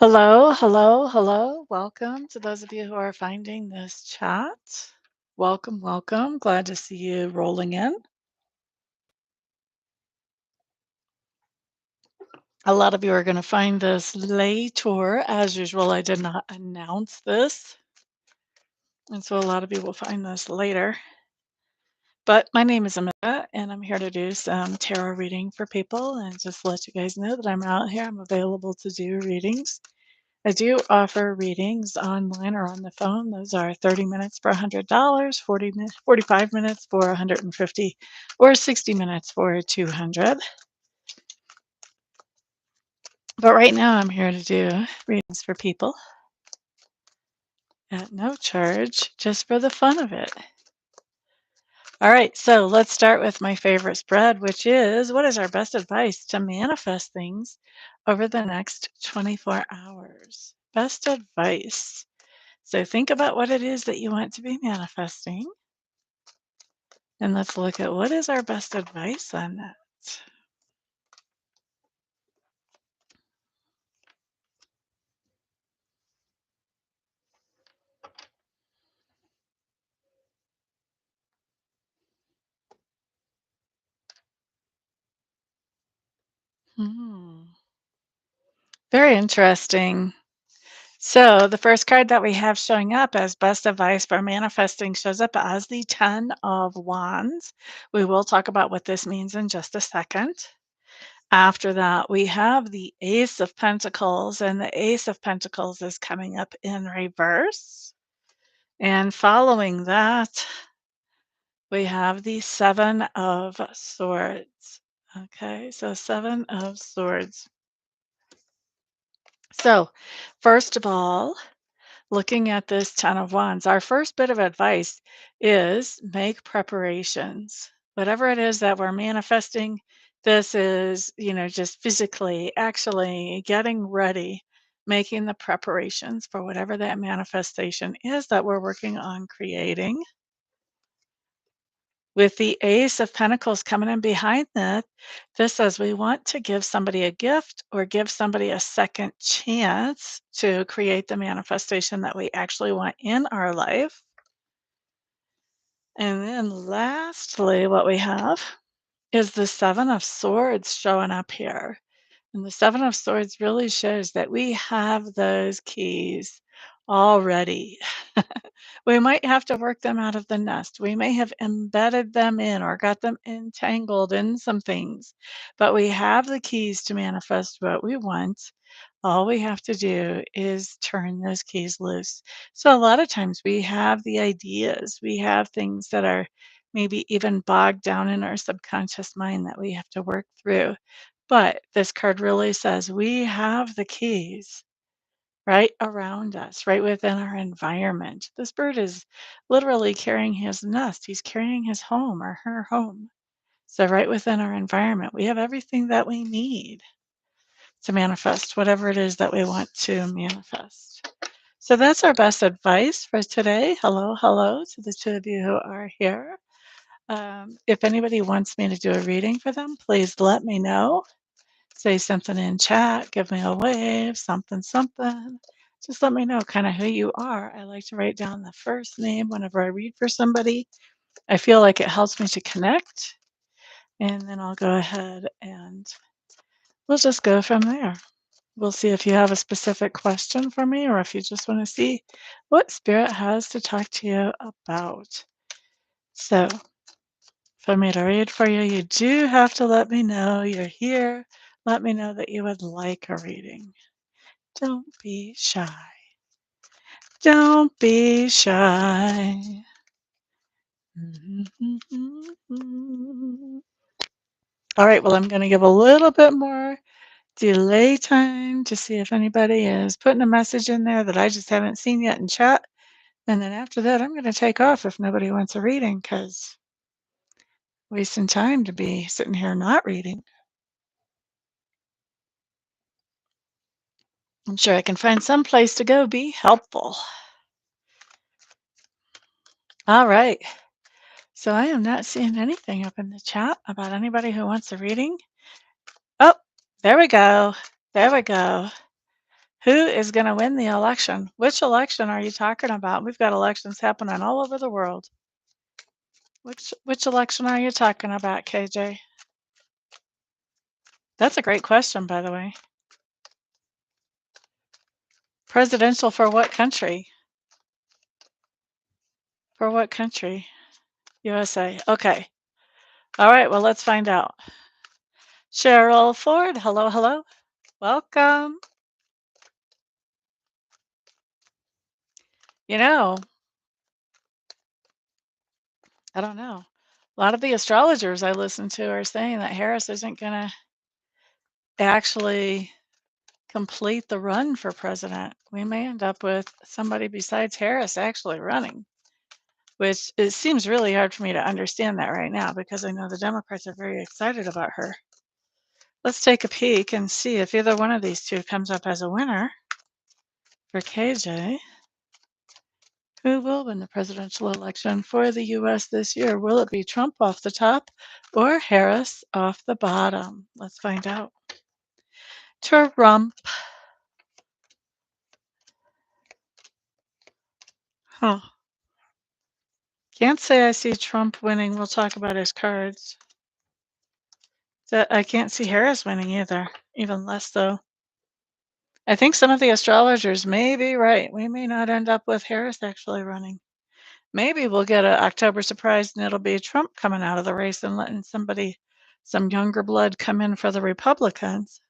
Hello, hello, hello. Welcome to those of you who are finding this chat. Welcome, welcome. Glad to see you rolling in. A lot of you are going to find this later. As usual, I did not announce this. And so a lot of you will find this later. But my name is Amista, and I'm here to do some tarot reading for people and just let you guys know that I'm out here. I'm available to do readings. I do offer readings online or on the phone. Those are 30 minutes for $100, 45 minutes for 150, or 60 minutes for 200. But right now I'm here to do readings for people at no charge, just for the fun of it. All right, so let's start with my favorite spread, which is what is our best advice to manifest things over the next 24 hours? Best advice. So think about what it is that you want to be manifesting. And let's look at what is our best advice on that. Hmm. Very interesting. So the first card that we have showing up as best advice for manifesting shows up as the Ten of Wands. We will talk about what this means in just a second. After that, we have the Ace of Pentacles, and the Ace of Pentacles is coming up in reverse. And following that, we have the Seven of Swords. Okay, so Seven of Swords. So, first of all, looking at this Ten of Wands, our first bit of advice is make preparations. Whatever it is that we're manifesting, this is, just physically, actually getting ready, making the preparations for whatever that manifestation is that we're working on creating. With the Ace of Pentacles coming in behind that, this says we want to give somebody a gift or give somebody a second chance to create the manifestation that we actually want in our life. And then lastly, what we have is the Seven of Swords showing up here. And the Seven of Swords really shows that we have those keys already. We might have to work them out of the nest. We may have embedded them in or got them entangled in some things, but we have the keys to manifest what we want. All we have to do is turn those keys loose. So, a lot of times we have the ideas, we have things that are maybe even bogged down in our subconscious mind that we have to work through. But this card really says we have the keys right around us, right within our environment. This bird is literally carrying his nest. He's carrying his home or her home. So, right within our environment, we have everything that we need to manifest whatever it is that we want to manifest. So, that's our best advice for today. Hello, hello to the two of you who are here. If anybody wants me to do a reading for them, please let me know. Say something in chat, give me a wave, something, something. Just let me know kind of who you are. I like to write down the first name whenever I read for somebody. I feel like it helps me to connect. And then I'll go ahead and we'll just go from there. We'll see if you have a specific question for me or if you just want to see what Spirit has to talk to you about. So, for me to read for you, you do have to let me know you're here. Let me know that you would like a reading. Don't be shy. Don't be shy. All right, well, I'm going to give a little bit more delay time to see if anybody is putting a message in there that I just haven't seen yet in chat. And then after that, I'm going to take off if nobody wants a reading because wasting time to be sitting here not reading. I'm sure I can find some place to go be helpful. All right. So I am not seeing anything up in the chat about anybody who wants a reading. Oh, there we go. There we go. Who is going to win the election? Which election are you talking about? We've got elections happening all over the world. Which election are you talking about, KJ? That's a great question, by the way. Presidential for what country? For what country? USA. Okay. All right. Well, let's find out. Cheryl Ford. Hello, hello. Welcome. You know, I don't know. A lot of the astrologers I listen to are saying that Harris isn't going to actually complete the run for president. We may end up with somebody besides Harris actually running, which it seems really hard for me to understand that right now because I know the Democrats are very excited about her. Let's take a peek and see if either one of these two comes up as a winner for KJ. Who will win the presidential election for the US this year? Will it be Trump off the top or Harris off the bottom? Let's find out. Trump. Huh. Can't say I see Trump winning. We'll talk about his cards. I can't see Harris winning either, even less so. I think some of the astrologers may be right. We may not end up with Harris actually running. Maybe we'll get an October surprise and it'll be Trump coming out of the race and letting somebody, some younger blood, come in for the Republicans.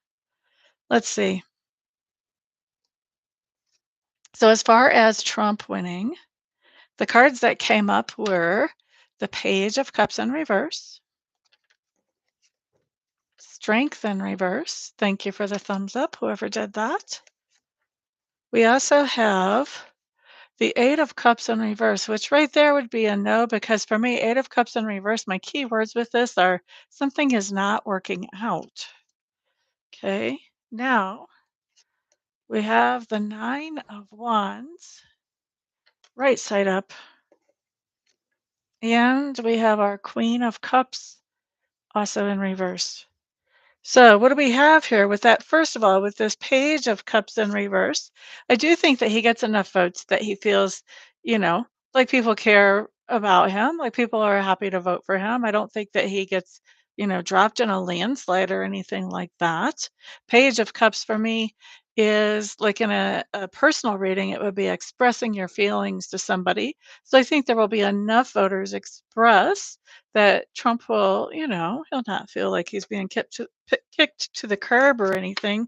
Let's see. So, as far as Trump winning, the cards that came up were the Page of Cups in reverse, Strength in reverse. Thank you for the thumbs up, whoever did that. We also have the Eight of Cups in reverse, which right there would be a no, because for me, Eight of Cups in reverse, my key words with this are something is not working out. Okay, now we have the Nine of Wands, right side up, and we have our Queen of Cups also in reverse. So what do we have here with that? First of all, with this Page of Cups in reverse, I do think that he gets enough votes that he feels, you know, like people care about him, like people are happy to vote for him. I don't think that he gets, dropped in a landslide or anything like that. Page of Cups for me is like in a personal reading, it would be expressing your feelings to somebody. So I think there will be enough voters express that Trump will, he'll not feel like he's being kicked to the curb or anything.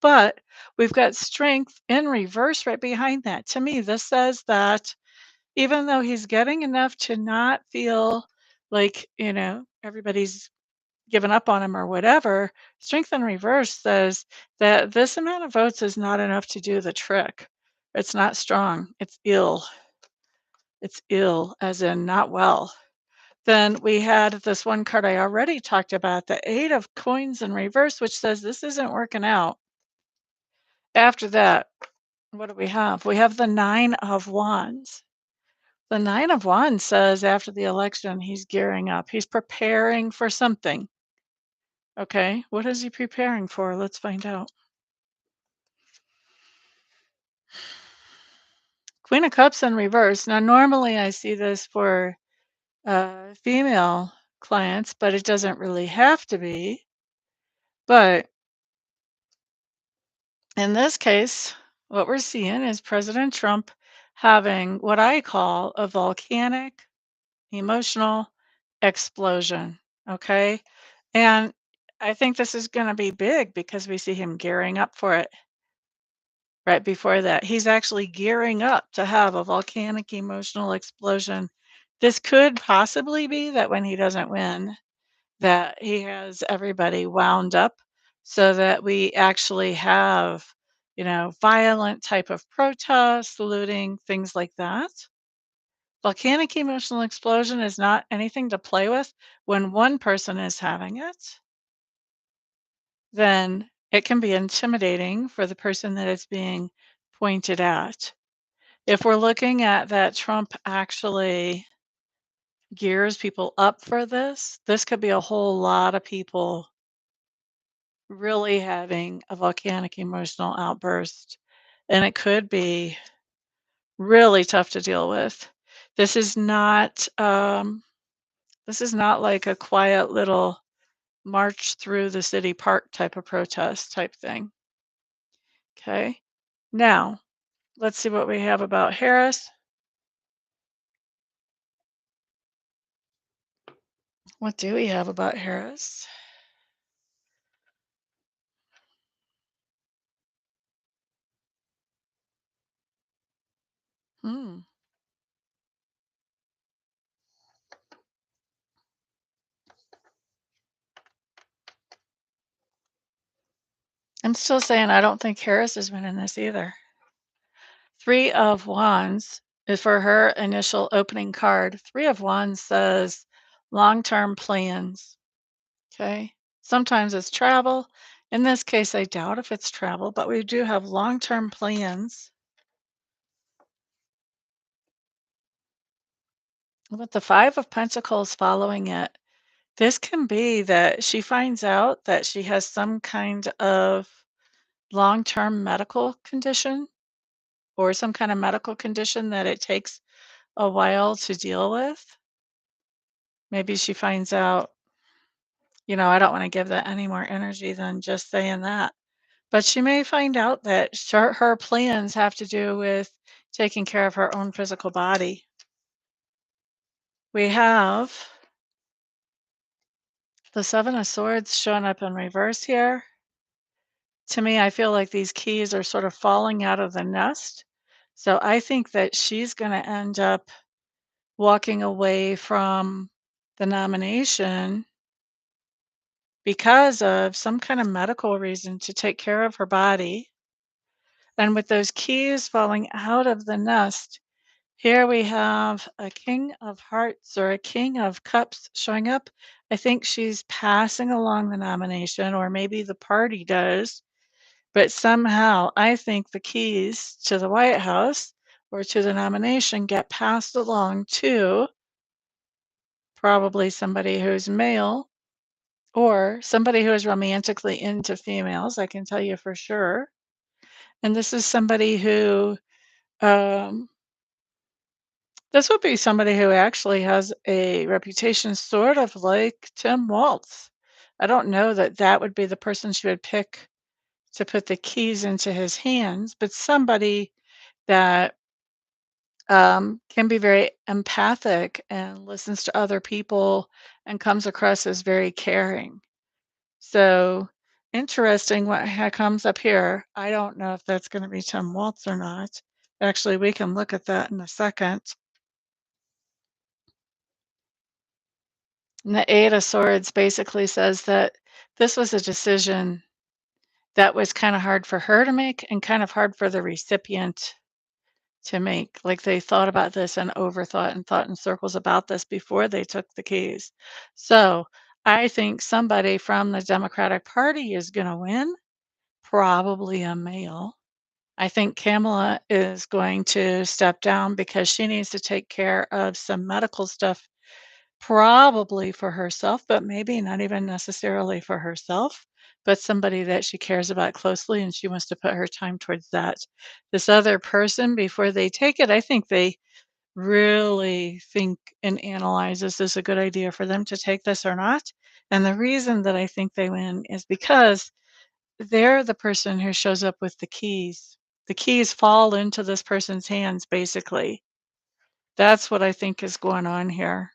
But we've got strength in reverse right behind that. To me, this says that even though he's getting enough to not feel like, everybody's given up on him or whatever, strength in reverse says that this amount of votes is not enough to do the trick. It's not strong. It's ill. It's ill, as in not well. Then we had this one card I already talked about, the Eight of Coins in reverse, which says this isn't working out. After that, what do we have? We have the Nine of Wands. The Nine of Wands says after the election, he's gearing up. He's preparing for something. Okay, what is he preparing for? Let's find out. Queen of Cups in reverse. Now, normally I see this for female clients, but it doesn't really have to be. But in this case, what we're seeing is President Trump having what I call a volcanic emotional explosion. Okay. And I think this is going to be big because we see him gearing up for it right before that. He's actually gearing up to have a volcanic emotional explosion. This could possibly be that when he doesn't win, that he has everybody wound up so that we actually have, violent type of protests, looting, things like that. Volcanic emotional explosion is not anything to play with. When one person is having it, then it can be intimidating for the person that is being pointed at. If we're looking at that Trump actually gears people up for this, this could be a whole lot of people really having a volcanic emotional outburst, and it could be really tough to deal with. This is not this is not like a quiet little march through the city park type of protest type thing. Okay. Now, let's see what we have about Harris. What do we have about Harris? Hmm. I'm still saying I don't think Harris is winning this either. Three of Wands is for her initial opening card. Three of Wands says long-term plans. Okay. Sometimes it's travel. In this case, I doubt if it's travel, but we do have long-term plans. With the Five of Pentacles following it, this can be that she finds out that she has some kind of long-term medical condition or some kind of medical condition that it takes a while to deal with. Maybe she finds out, I don't want to give that any more energy than just saying that. But she may find out that her plans have to do with taking care of her own physical body. We have the Seven of Swords showing up in reverse here. To me, I feel like these keys are sort of falling out of the nest. So I think that she's going to end up walking away from the nomination because of some kind of medical reason to take care of her body. And with those keys falling out of the nest, here we have a King of Hearts or a King of Cups showing up. I think she's passing along the nomination, or maybe the party does. But somehow, I think the keys to the White House or to the nomination get passed along to probably somebody who's male or somebody who is romantically into females. I can tell you for sure. And this is somebody who, um, this would be somebody who actually has a reputation sort of like Tim Waltz. I don't know that that would be the person she would pick to put the keys into his hands, but somebody that can be very empathic and listens to other people and comes across as very caring. So interesting what comes up here. I don't know if that's going to be Tim Waltz or not. Actually, we can look at that in a second. And the Eight of Swords basically says that this was a decision that was kind of hard for her to make and kind of hard for the recipient to make. Like they thought about this and overthought and thought in circles about this before they took the keys. So I think somebody from the Democratic Party is going to win, probably a male. I think Kamala is going to step down because she needs to take care of some medical stuff, probably for herself, but maybe not even necessarily for herself, but somebody that she cares about closely and she wants to put her time towards that. This other person, before they take it, I think they really think and analyze, is this a good idea for them to take this or not? And the reason that I think they win is because they're the person who shows up with the keys. The keys fall into this person's hands, basically. That's what I think is going on here.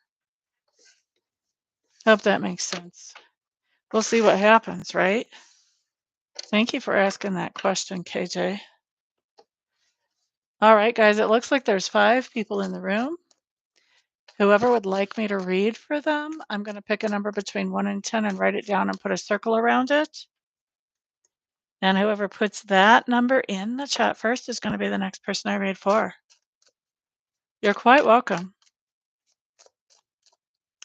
Hope that makes sense. We'll see what happens, right? Thank you for asking that question, KJ. All right, guys, it looks like there's 5 people in the room. Whoever would like me to read for them, I'm going to pick a number between 1 and 10 and write it down and put a circle around it. And whoever puts that number in the chat first is going to be the next person I read for. You're quite welcome.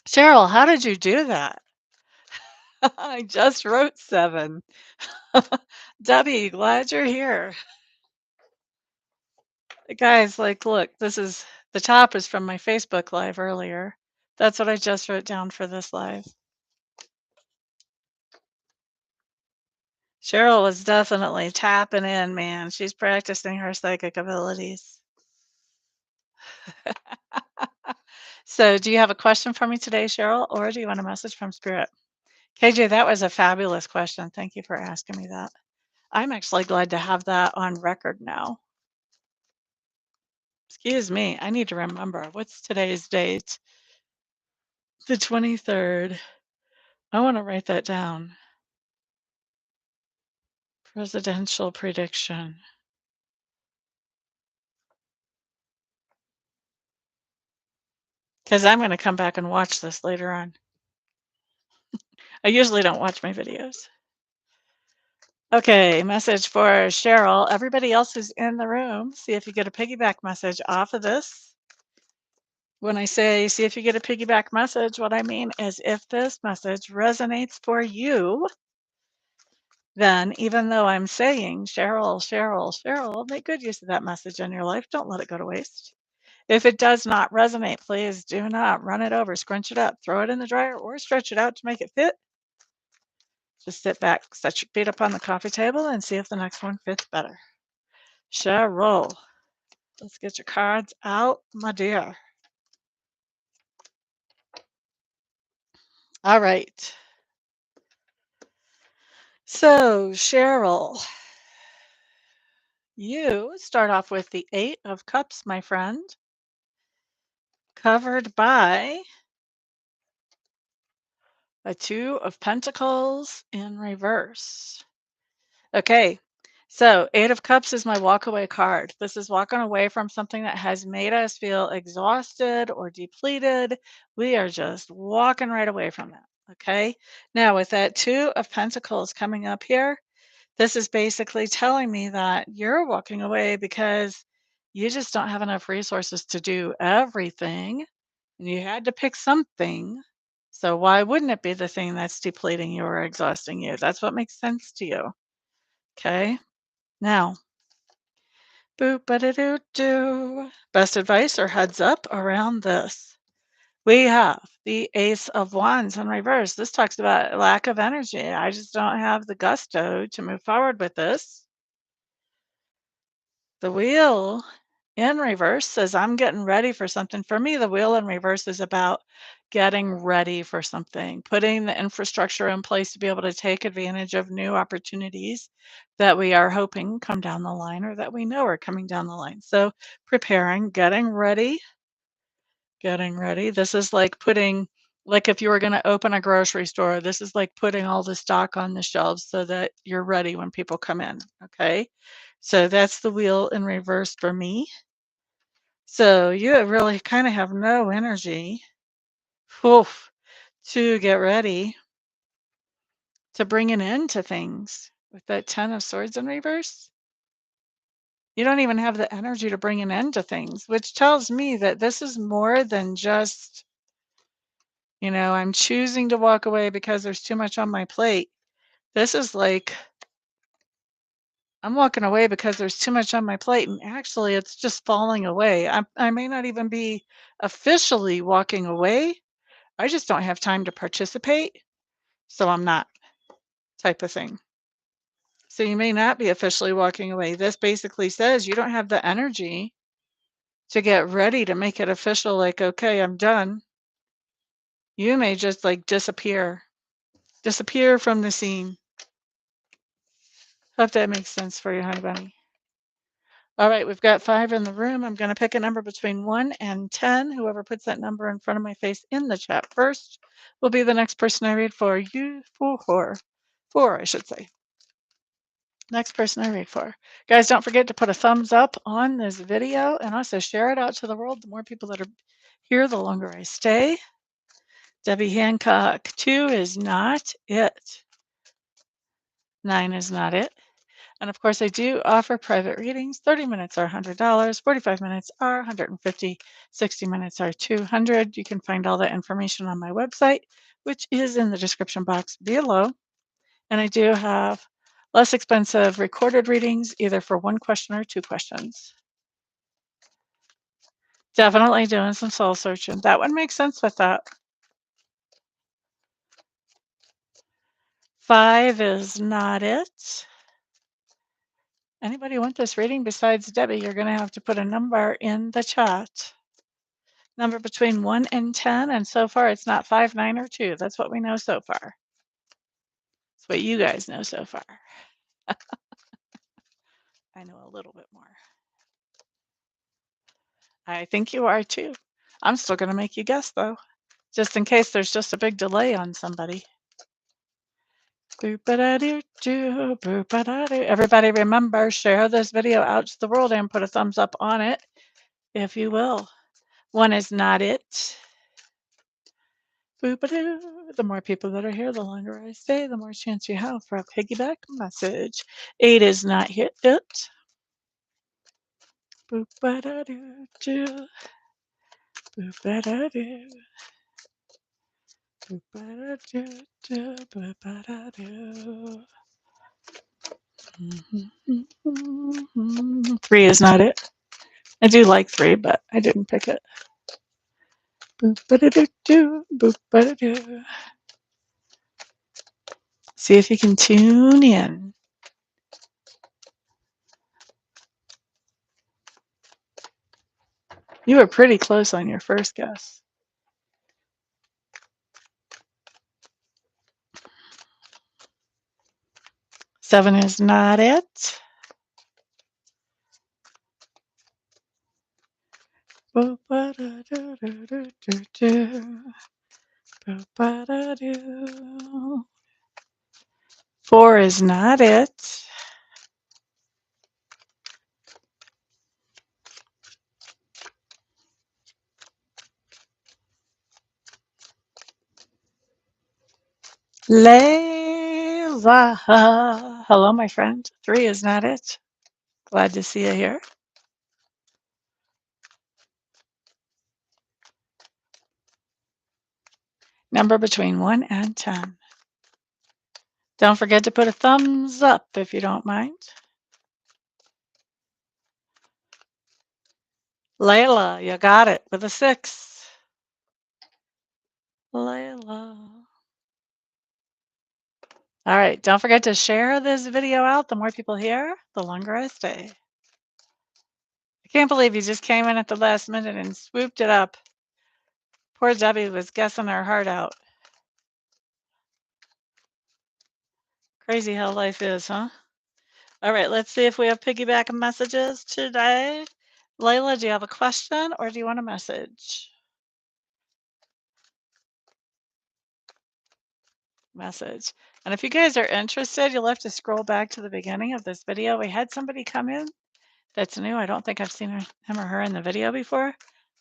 Cheryl, how did you do that? I just wrote 7. Debbie, glad you're here. Guys, like, look, this is the top is from my Facebook Live earlier. That's what I just wrote down for this live. Cheryl was definitely tapping in, man. She's practicing her psychic abilities. So, do you have a question for me today, Cheryl, or do you want a message from Spirit? KJ, that was a fabulous question. Thank you for asking me that. I'm actually glad to have that on record now. Excuse me, I need to remember. What's today's date? The 23rd. I want to write that down. Presidential prediction. Because I'm going to come back and watch this later on. I usually don't watch my videos. Okay, message for Cheryl. Everybody else who's in the room, see if you get a piggyback message off of this. When I say see if you get a piggyback message, what I mean is if this message resonates for you, then even though I'm saying, Cheryl, Cheryl, Cheryl, make good use of that message in your life. Don't let it go to waste. If it does not resonate, please do not run it over, scrunch it up, throw it in the dryer, or stretch it out to make it fit. Just sit back, set your feet up on the coffee table, and see if the next one fits better. Cheryl, let's get your cards out, my dear. All right. So, Cheryl, you start off with the Eight of Cups, my friend, covered by a Two of Pentacles in reverse. Okay, so Eight of Cups is my walk away card. This is walking away from something that has made us feel exhausted or depleted. We are just walking right away from it. Okay, now with that Two of Pentacles coming up here, this is basically telling me that you're walking away because you just don't have enough resources to do everything. And you had to pick something. So why wouldn't it be the thing that's depleting you or exhausting you? That's what makes sense to you. Okay. Now, boop a doo doo. Best advice or heads up around this. We have the Ace of Wands in reverse. This talks about lack of energy. I just don't have the gusto to move forward with this. The Wheel in reverse says, I'm getting ready for something. For me, the Wheel in reverse is about getting ready for something, putting the infrastructure in place to be able to take advantage of new opportunities that we are hoping come down the line or that we know are coming down the line. So preparing, getting ready, getting ready. This is like putting, like if you were going to open a grocery store, this is like putting all the stock on the shelves so that you're ready when people come in. Okay. So that's the Wheel in reverse for me. So you really kind of have no energy, oof, to get ready to bring an end to things with that Ten of Swords in reverse. You don't even have the energy to bring an end to things, which tells me that this is more than just, I'm choosing to walk away because there's too much on my plate. This is like, I'm walking away because there's too much on my plate, and actually it's just falling away. I may not even be officially walking away. I just don't have time to participate, so I'm not, type of thing. So you may not be officially walking away. This basically says you don't have the energy to get ready to make it official, like, okay, I'm done. You may just like disappear from the scene. Hope that makes sense for you, honey bunny. All right, we've got 5 in the room. I'm going to pick a number between 1 and 10. Whoever puts that number in front of my face in the chat first will be the next person I read for. You four, I should say. Next person I read for. Guys, don't forget to put a thumbs up on this video and also share it out to the world. The more people that are here, the longer I stay. Debbie Hancock, 2 is not it. 9 is not it. And of course, I do offer private readings. 30 minutes are $100, 45 minutes are $150, 60 minutes are $200. You can find all that information on my website, which is in the description box below. And I do have less expensive recorded readings, either for 1 question or 2 questions. Definitely doing some soul searching. That one makes sense with that. 5 is not it. Anybody want this reading besides Debbie? You're going to have to put a number in the chat. Number between 1 and 10, and so far it's not 5, 9, or 2. That's what we know so far. That's what you guys know so far. I know a little bit more. I think you are too. I'm still going to make you guess though, just in case there's just a big delay on somebody. Everybody remember, share this video out to the world and put a thumbs up on it, if you will. 1 is not it. The more people that are here, the longer I stay, the more chance you have for a piggyback message. 8 is not hit it. Three is not it. I do like 3, but I didn't pick it. See if you can tune in. You were pretty close on your first guess. 7 is not it. 4 is not it. Layla. Hello, my friend. 3 is not it. Glad to see you here. Number between 1 and 10. Don't forget to put a thumbs up if you don't mind. Layla, you got it with a 6. Layla. All right, don't forget to share this video out. The more people here, the longer I stay. I can't believe you just came in at the last minute and swooped it up. Poor Debbie was guessing her heart out. Crazy how life is, huh? All right, let's see if we have piggyback messages today. Layla, do you have a question or do you want a message? Message. And if you guys are interested, you'll have to scroll back to the beginning of this video. We had somebody come in that's new. I don't think I've seen him or her in the video before.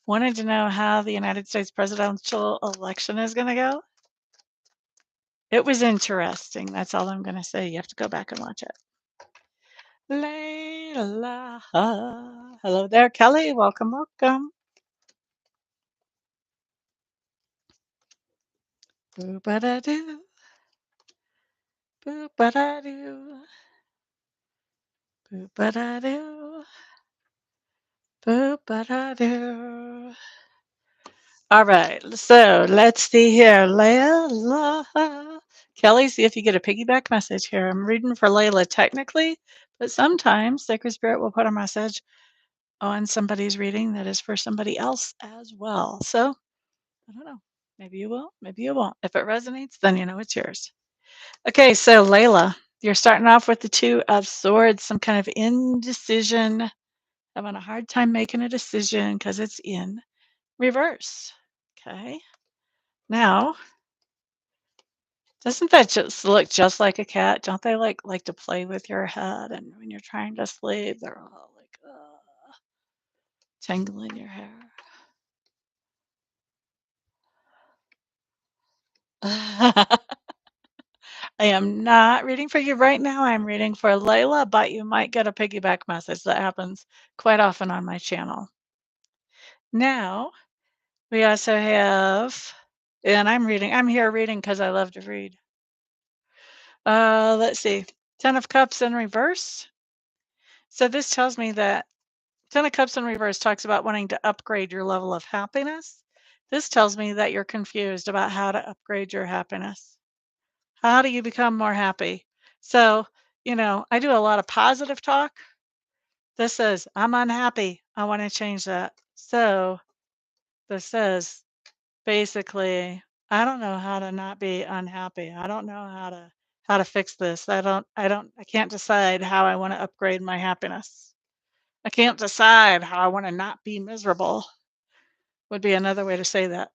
Wanted to know how the United States presidential election is going to go. It was interesting. That's all I'm going to say. You have to go back and watch it. Layla. Hello there, Kelly. Welcome, welcome. Boo-ba-da-doo. Boo-ba-da-doo. Boo-ba-da-doo. Boo-ba-da-doo. All right, so let's see here. Layla. Kelly, see if you get a piggyback message here. I'm reading for Layla technically, but sometimes Sacred Spirit will put a message on somebody's reading that is for somebody else as well. So I don't know. Maybe you will, maybe you won't. If it resonates, then you know it's yours. Okay, so Layla, you're starting off with the 2 of Swords, some kind of indecision, having a hard time making a decision because it's in reverse. Okay. Now, doesn't that just look just like a cat? Don't they like to play with your head? And when you're trying to sleep, they're all like tangling your hair. I am not reading for you right now. I'm reading for Layla, but you might get a piggyback message. That happens quite often on my channel. Now, we also have, and I'm here reading because I love to read. Let's see, 10 of Cups in reverse. So this tells me that 10 of Cups in reverse talks about wanting to upgrade your level of happiness. This tells me that you're confused about how to upgrade your happiness. How do you become more happy? So, I do a lot of positive talk. This says, I'm unhappy. I want to change that. So this says, basically, I don't know how to not be unhappy. I don't know how to fix this. I can't decide how I want to upgrade my happiness. I can't decide how I want to not be miserable, would be another way to say that.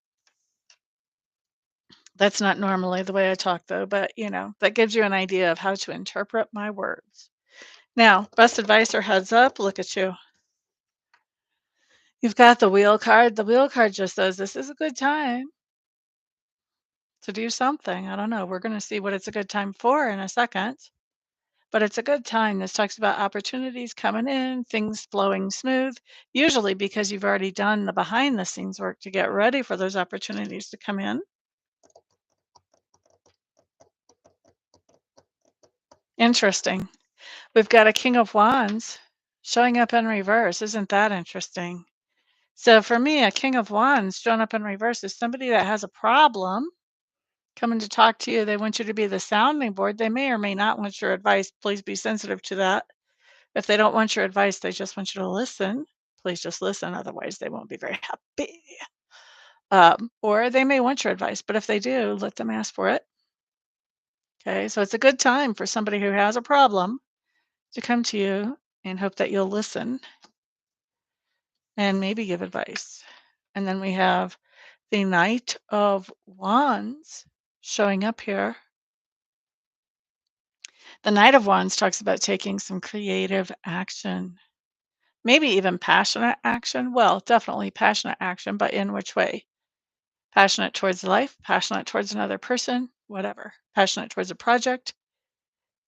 That's not normally the way I talk though, but that gives you an idea of how to interpret my words. Now, best advice or heads up, look at you. You've got the wheel card. The wheel card just says this is a good time to do something. I don't know. We're going to see what it's a good time for in a second, but it's a good time. This talks about opportunities coming in, things flowing smooth, usually because you've already done the behind the scenes work to get ready for those opportunities to come in. Interesting. We've got a King of Wands showing up in reverse. Isn't that interesting? So for me, a King of Wands showing up in reverse is somebody that has a problem coming to talk to you. They want you to be the sounding board. They may or may not want your advice. Please be sensitive to that. If they don't want your advice, they just want you to listen. Please just listen. Otherwise, they won't be very happy. Or they may want your advice, but if they do, let them ask for it. Okay, so it's a good time for somebody who has a problem to come to you and hope that you'll listen and maybe give advice. And then we have the Knight of Wands showing up here. The Knight of Wands talks about taking some creative action, maybe even passionate action. Well, definitely passionate action, but in which way? Passionate towards life, passionate towards another person, whatever. Passionate towards a project,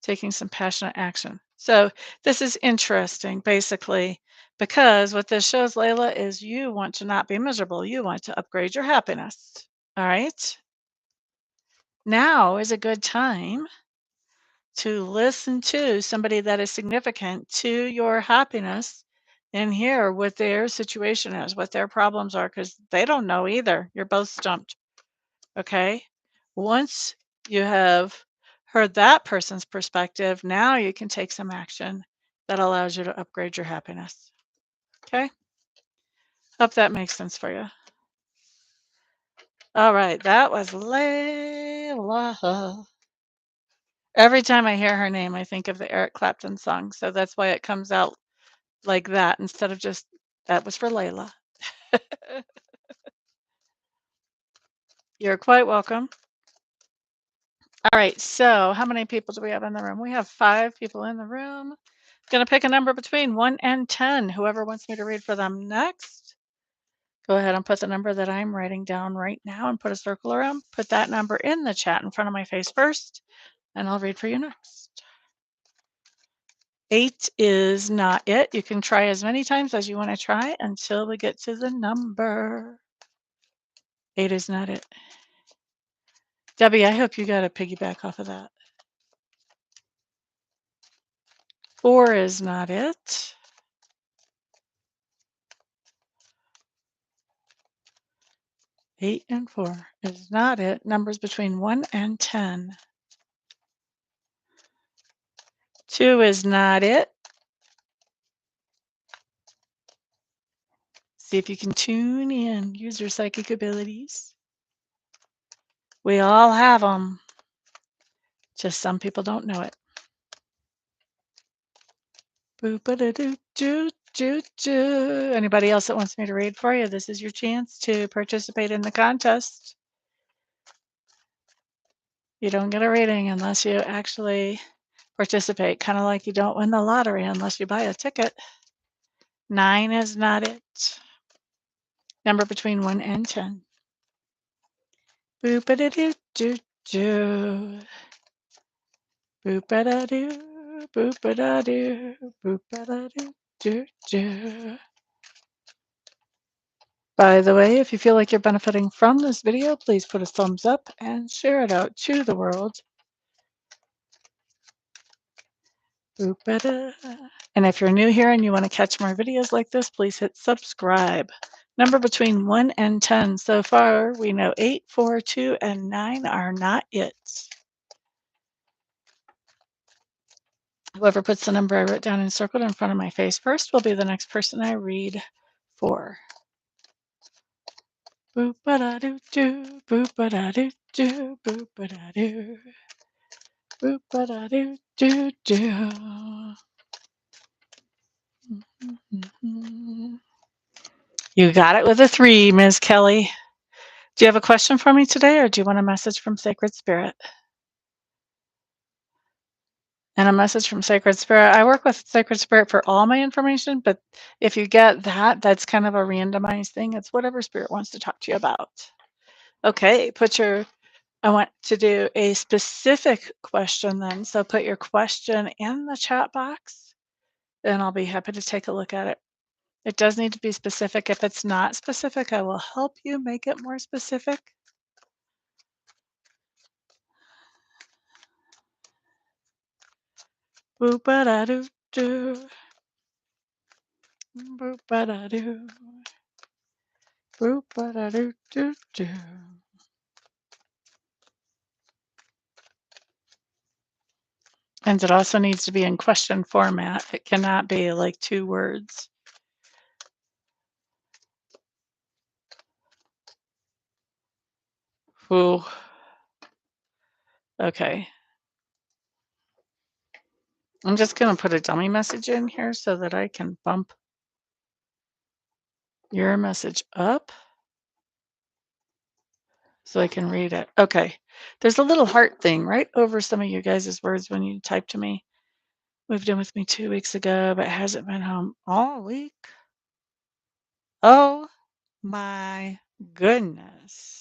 taking some passionate action. So this is interesting, basically, because what this shows, Layla, is you want to not be miserable. You want to upgrade your happiness. All right. Now is a good time to listen to somebody that is significant to your happiness and hear what their situation is, what their problems are, because they don't know either. You're both stumped. Okay. Once you have heard that person's perspective, now you can take some action that allows you to upgrade your happiness. Okay. Hope that makes sense for you. All right. That was Layla. Every time I hear her name, I think of the Eric Clapton song. So that's why it comes out like that instead of just, that was for Layla. You're quite welcome. All right. So how many people do we have in the room? We have 5 people in the room. Going to pick a number between 1 and 10. Whoever wants me to read for them next, go ahead and put the number that I'm writing down right now and put a circle around. Put that number in the chat in front of my face first, and I'll read for you next. 8 is not it. You can try as many times as you want to try until we get to the number. 8 is not it. Debbie, I hope you got a piggyback off of that. 4 is not it. 8 and 4 is not it. Numbers between 1 and 10. 2 is not it. See if you can tune in, use your psychic abilities. We all have them. Just some people don't know it. Anybody else that wants me to read for you, this is your chance to participate in the contest. You don't get a reading unless you actually participate, kind of like you don't win the lottery unless you buy a ticket. 9 is not it. Number between 1 and 10. Boop-a-da-doo-doo-doo. Boop-a-da-doo, boop-a-da-doo, boop-a-da-doo-doo-doo. By the way, if you feel like you're benefiting from this video, please put a thumbs up and share it out to the world. Boop-a-da. And if you're new here and you want to catch more videos like this, please hit subscribe. Number between 1 and 10. So far, we know 8, 4, 2, and 9 are not it. Whoever puts the number I wrote down and circled in front of my face first will be the next person I read for. Boop ba da doo doo, boop ba da doo doo, boop ba da doo, boop ba da doo doo doo. You got it with a 3, Ms. Kelly. Do you have a question for me today, or do you want a message from Sacred Spirit? And a message from Sacred Spirit. I work with Sacred Spirit for all my information, but if you get that, that's kind of a randomized thing. It's whatever Spirit wants to talk to you about. Okay, I want to do a specific question then. So put your question in the chat box and I'll be happy to take a look at it. It does need to be specific. If it's not specific, I will help you make it more specific. Boop-a-da-doo-doo. Boop-a-da-doo. Boop-a-da-doo-doo-doo. And it also needs to be in question format. It cannot be like 2 words. Ooh. Okay. I'm just going to put a dummy message in here so that I can bump your message up so I can read it. Okay. There's a little heart thing right over some of you guys' words when you type to me. Moved in with me 2 weeks ago, but hasn't been home all week. Oh my goodness.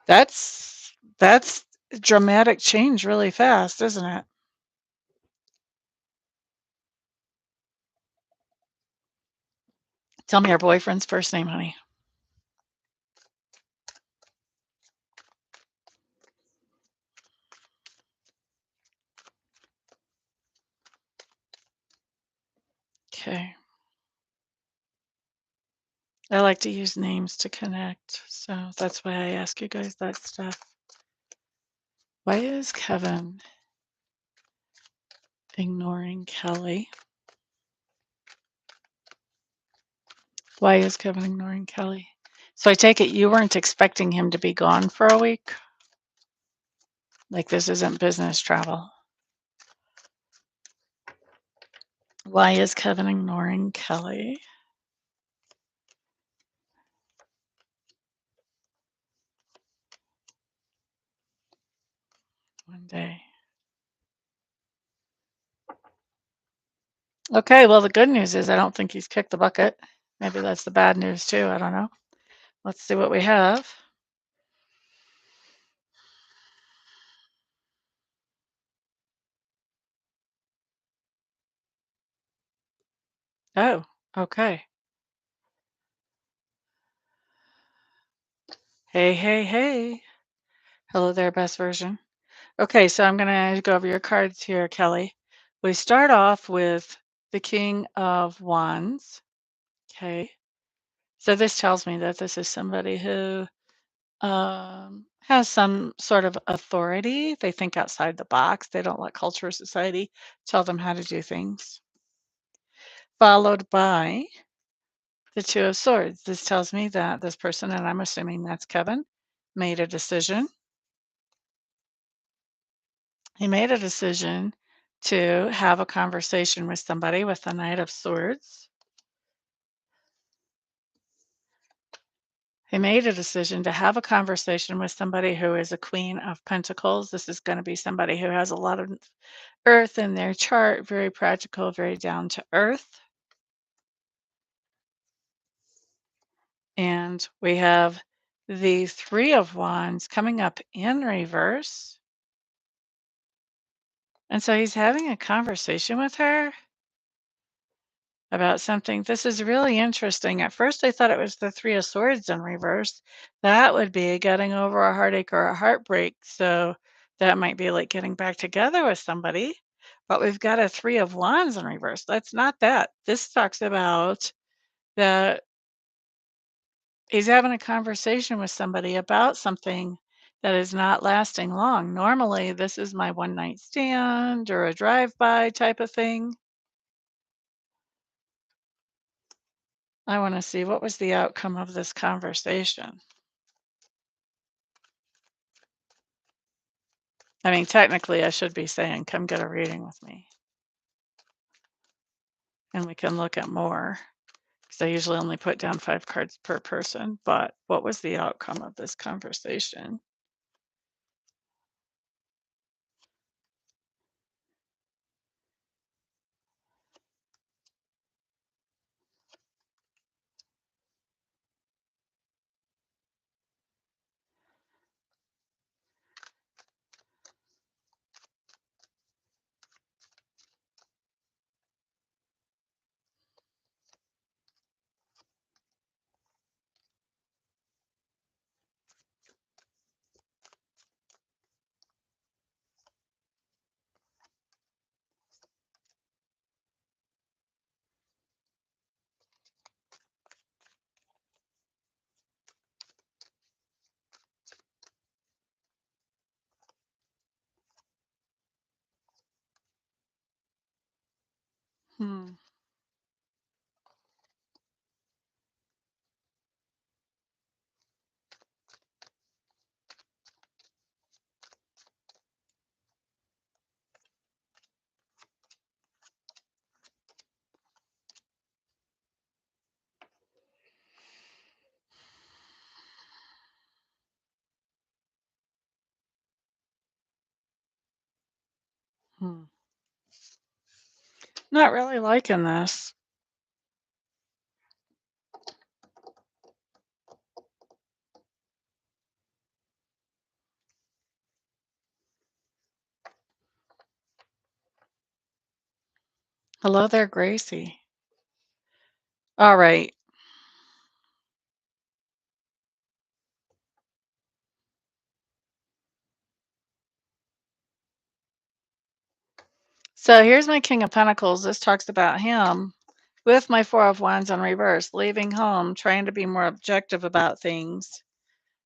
That's dramatic change really fast, isn't it? Tell me your boyfriend's first name, honey. Okay. I like to use names to connect, so that's why I ask you guys that stuff. Why is Kevin ignoring Kelly? Why is Kevin ignoring Kelly? So I take it you weren't expecting him to be gone for a week? Like this isn't business travel. Why is Kevin ignoring Kelly? One day. Okay, well, the good news is I don't think he's kicked the bucket. Maybe that's the bad news too. I don't know. Let's see what we have. Oh, okay. Hey, hey, hey. Hello there, best version. Okay, so I'm going to go over your cards here, Kelly. We start off with the King of Wands. Okay. So this tells me that this is somebody who has some sort of authority. They think outside the box. They don't let culture or society tell them how to do things. Followed by the Two of Swords. This tells me that this person, and I'm assuming that's Kevin, made a decision. He made a decision to have a conversation with somebody with the Knight of Swords. He made a decision to have a conversation with somebody who is a Queen of Pentacles. This is going to be somebody who has a lot of earth in their chart, very practical, very down to earth. And we have the Three of Wands coming up in reverse. And so he's having a conversation with her about something. This is really interesting. At first, I thought it was the Three of Swords in reverse. That would be getting over a heartache or a heartbreak. So that might be like getting back together with somebody. But we've got a Three of Wands in reverse. That's not that. This talks about that he's having a conversation with somebody about something that is not lasting long. Normally, this is my one night stand or a drive by type of thing. I want to see what was the outcome of this conversation. I mean, technically, I should be saying, come get a reading with me. And we can look at more because I usually only put down 5 cards per person. But what was the outcome of this conversation? Hmm. Hmm. Not really liking this. Hello there, Gracie. All right. So here's my King of Pentacles. This talks about him with my Four of Wands in reverse, leaving home, trying to be more objective about things.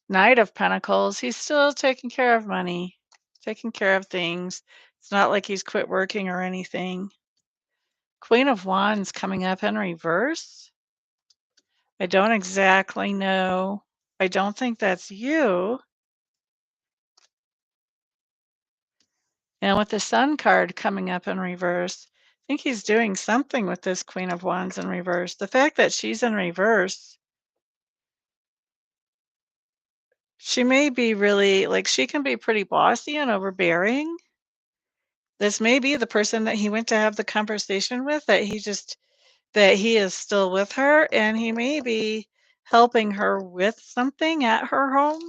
Knight of Pentacles, he's still taking care of money, taking care of things. It's not like he's quit working or anything. Queen of Wands coming up in reverse. I don't exactly know. I don't think that's you. And with the Sun card coming up in reverse, I think he's doing something with this Queen of Wands in reverse. The fact that she's in reverse, she may be really like she can be pretty bossy and overbearing. This may be the person that he went to have the conversation with, that he is still with her and he may be helping her with something at her home.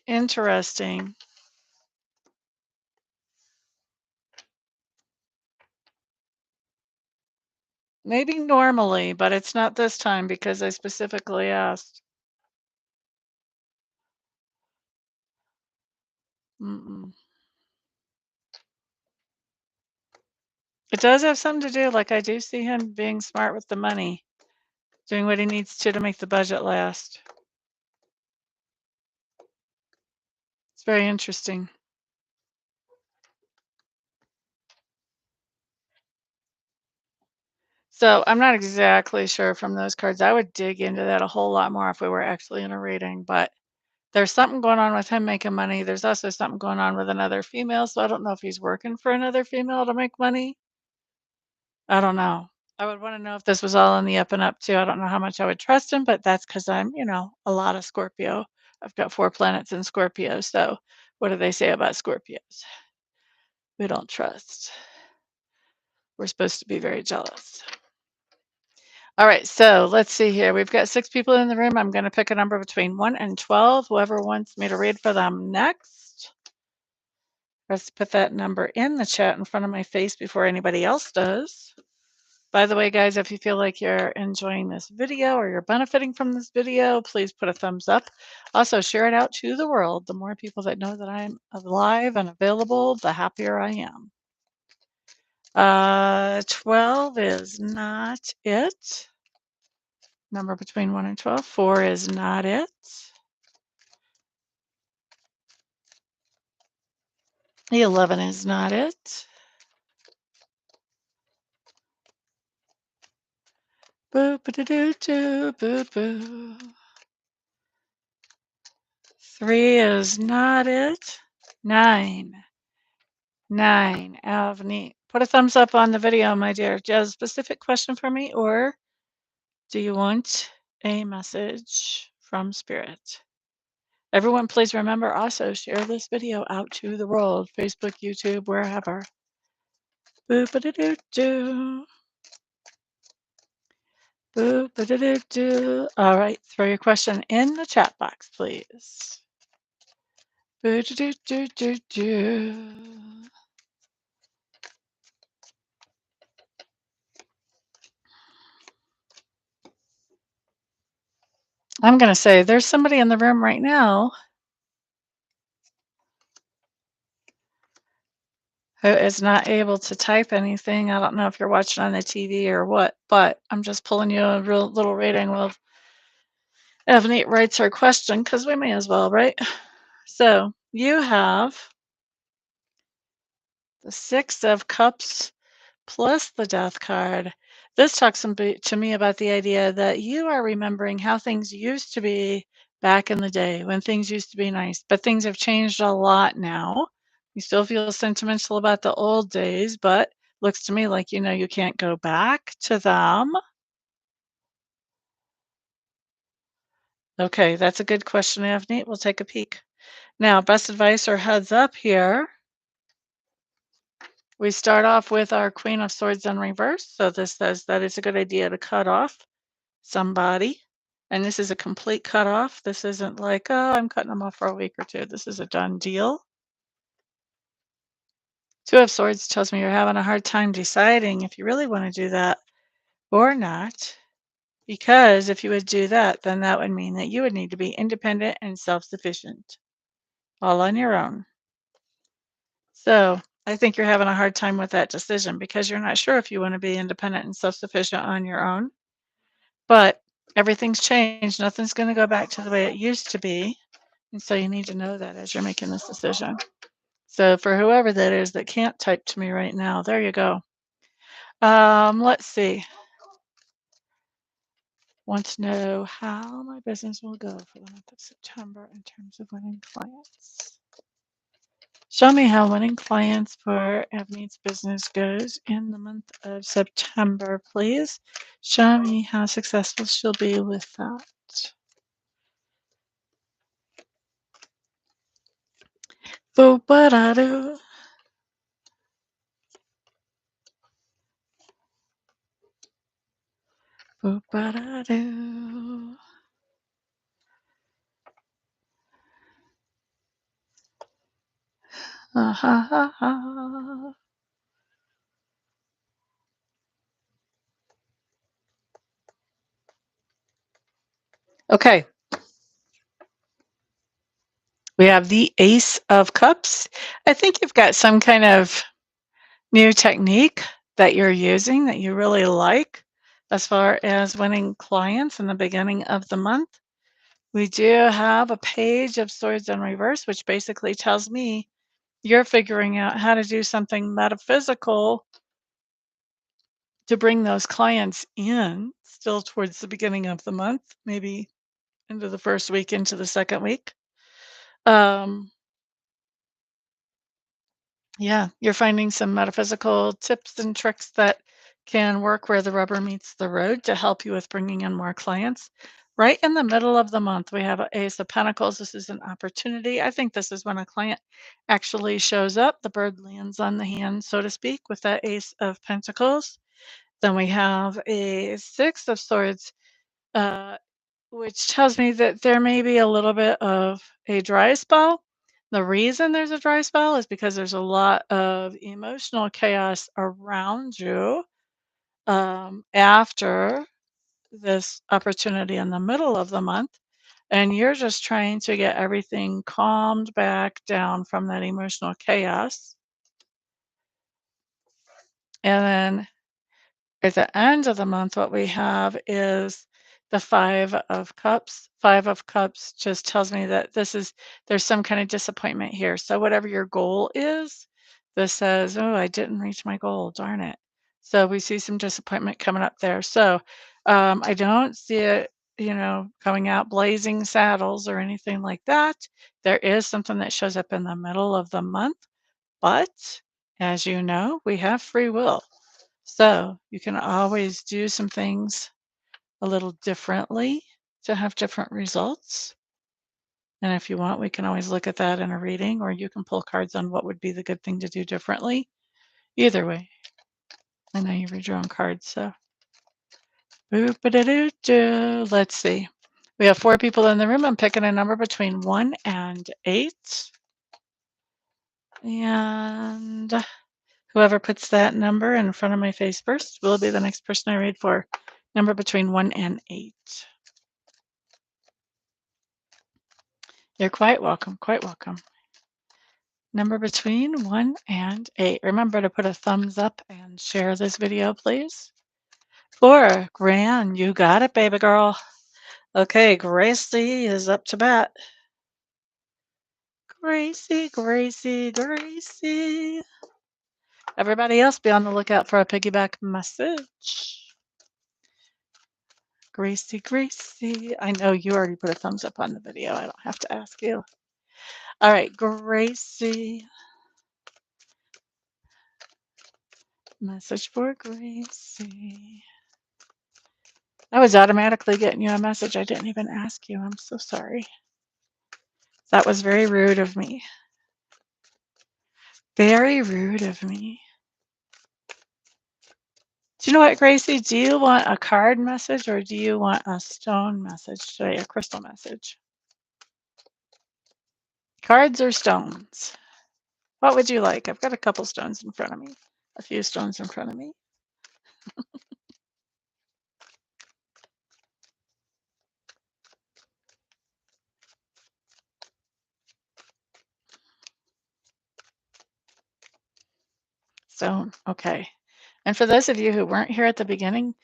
Interesting. Maybe normally, but it's not this time because I specifically asked. Mm-mm. It does have something to do, like I do see him being smart with the money, doing what he needs to make the budget last. It's very interesting. So I'm not exactly sure from those cards. I would dig into that a whole lot more if we were actually in a reading, but there's something going on with him making money. There's also something going on with another female, so I don't know if he's working for another female to make money. I don't know. I would want to know if this was all on the up and up too. I don't know how much I would trust him, but that's because I'm, a lot of Scorpio. I've got 4 planets in Scorpio. So what do they say about Scorpios? We don't trust. We're supposed to be very jealous. All right, so let's see here. We've got 6 people in the room. I'm going to pick a number between 1 and 12. Whoever wants me to read for them next. Let's put that number in the chat in front of my face before anybody else does. By the way, guys, if you feel like you're enjoying this video or you're benefiting from this video, please put a thumbs up. Also, share it out to the world. The more people that know that I'm alive and available, the happier I am. 12 is not it. Number between 1 and 12. 4 is not it. The 11 is not it. Boo, ba doo doo doo, boo, boo. 3 is not it. 9. 9. Avni. Put a thumbs up on the video, my dear. Do you have a specific question for me, or do you want a message from Spirit? Everyone, please remember also share this video out to the world, Facebook, YouTube, wherever. Boop a doo doo doo. Boop a doo doo doo. All right, throw your question in the chat box, please. Boo doo doo doo doo doo. I'm going to say there's somebody in the room right now who is not able to type anything. I don't know if you're watching on the TV or what, but I'm just pulling you a real little reading. We'll have Nate writes her question because we may as well, right? So you have the 6 of Cups plus the Death card. This talks to me about the idea that you are remembering how things used to be back in the day when things used to be nice, but things have changed a lot now. You still feel sentimental about the old days, but looks to me like you know you can't go back to them. Okay, that's a good question, Avneet. We'll take a peek. Now, best advice or heads up here. We start off with our Queen of Swords in reverse. So this says that it's a good idea to cut off somebody. And this is a complete cutoff. This isn't like, oh, I'm cutting them off for a week or two. This is a done deal. 2 of Swords tells me you're having a hard time deciding if you really want to do that or not. Because if you would do that, then that would mean that you would need to be independent and self-sufficient, all on your own. So I think you're having a hard time with that decision because you're not sure if you want to be independent and self-sufficient on your own. But everything's changed. Nothing's going to go back to the way it used to be. And so you need to know that as you're making this decision. So for whoever that is that can't type to me right now, there you go. Let's see. Want to know how my business will go for the month of September in terms of winning clients. Show me how winning clients for Avneet's business goes in the month of September, please. Show me how successful she'll be with that. Bo-ba-da-doo. Bo-ba-da-doo. Ha-ha-ha. Okay. We have the Ace of Cups. I think you've got some kind of new technique that you're using that you really like as far as winning clients in the beginning of the month. We do have a Page of Swords in reverse, which basically tells me you're figuring out how to do something metaphysical to bring those clients in still towards the beginning of the month, maybe into the first week, into the second week. Yeah, you're finding some metaphysical tips and tricks that can work where the rubber meets the road to help you with bringing in more clients. Right in the middle of the month, we have an Ace of Pentacles. This is an opportunity. I think this is when a client actually shows up. The bird lands on the hand, so to speak, with that Ace of Pentacles. Then we have a Six of Swords, uh, which tells me that there may be a little bit of a dry spell. The reason there's a dry spell is because there's a lot of emotional chaos around you after this opportunity in the middle of the month. And you're just trying to get everything calmed back down from that emotional chaos. And then at the end of the month, what we have is the 5 of cups. 5 of cups just tells me that there's some kind of disappointment here. So whatever your goal is, this says, "Oh, I didn't reach my goal, darn it." So we see some disappointment coming up there. So, I don't see it, coming out blazing saddles or anything like that. There is something that shows up in the middle of the month, but as you know, we have free will. So you can always do some things a little differently to have different results. And if you want, we can always look at that in a reading, or you can pull cards on what would be the good thing to do differently. Either way, I know you read your own cards, so boop-a-da-doo-doo. Let's see. We have 4 people in the room. I'm picking a number between 1 and 8. And whoever puts that number in front of my face first will be the next person I read for. Number between 1 and 8. You're quite welcome, quite welcome. Number between 1 and 8. Remember to put a thumbs up and share this video, please. 4. Gran, you got it, baby girl. Okay, Gracie is up to bat. Gracie, Gracie, Gracie. Everybody else be on the lookout for a piggyback message. Gracie, Gracie. I know you already put a thumbs up on the video. I don't have to ask you. All right, Gracie. Message for Gracie. I was automatically getting you a message. I didn't even ask you. I'm so sorry. That was very rude of me. Very rude of me. Do you know what, Gracie? Do you want a card message or do you want a stone message today, a crystal message? Cards or stones? What would you like? I've got a couple stones in front of me, a few stones in front of me. Stone, okay. And for those of you who weren't here at the beginning,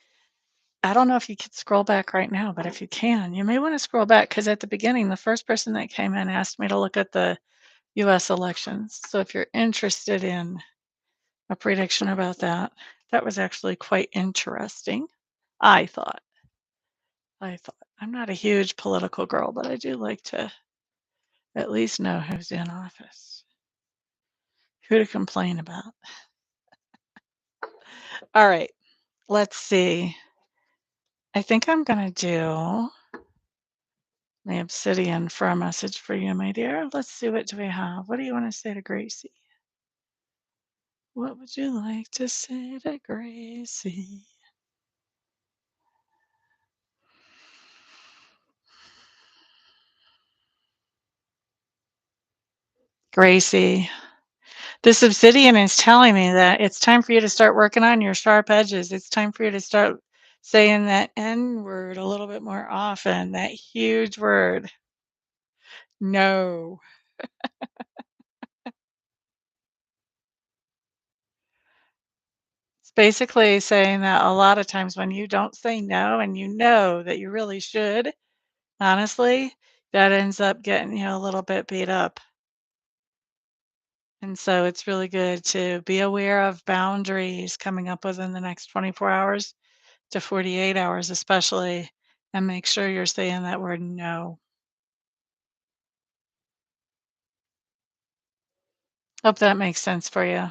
I don't know if you could scroll back right now, but if you can, you may want to scroll back because at the beginning, the first person that came in asked me to look at the US elections. So if you're interested in a prediction about that, that was actually quite interesting. I thought. I'm not a huge political girl, but I do like to at least know who's in office, who to complain about. All right, let's see. I think I'm going to do the obsidian for a message for you, my dear. Let's see, what do we have? What do you want to say to Gracie? What would you like to say to Gracie? Gracie, this obsidian is telling me that it's time for you to start working on your sharp edges. It's time for you to start saying that N word a little bit more often, that huge word. No. It's basically saying that a lot of times when you don't say no and you know that you really should, honestly, that ends up getting you a little bit beat up. And so it's really good to be aware of boundaries coming up within the next 24 hours to 48 hours, especially, and make sure you're saying that word no. Hope that makes sense for you.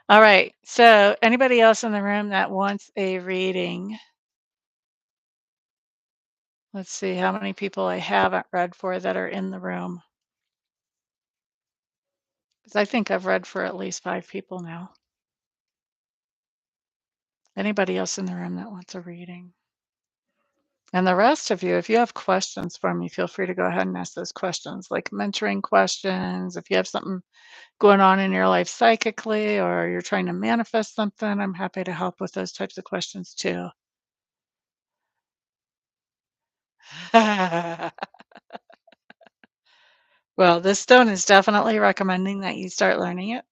All right. So, anybody else in the room that wants a reading? Let's see how many people I haven't read for that are in the room. Because I think I've read for at least 5 people now. Anybody else in the room that wants a reading? And the rest of you, if you have questions for me, feel free to go ahead and ask those questions, like mentoring questions. If you have something going on in your life psychically or you're trying to manifest something, I'm happy to help with those types of questions too. Well, this stone is definitely recommending that you start learning it.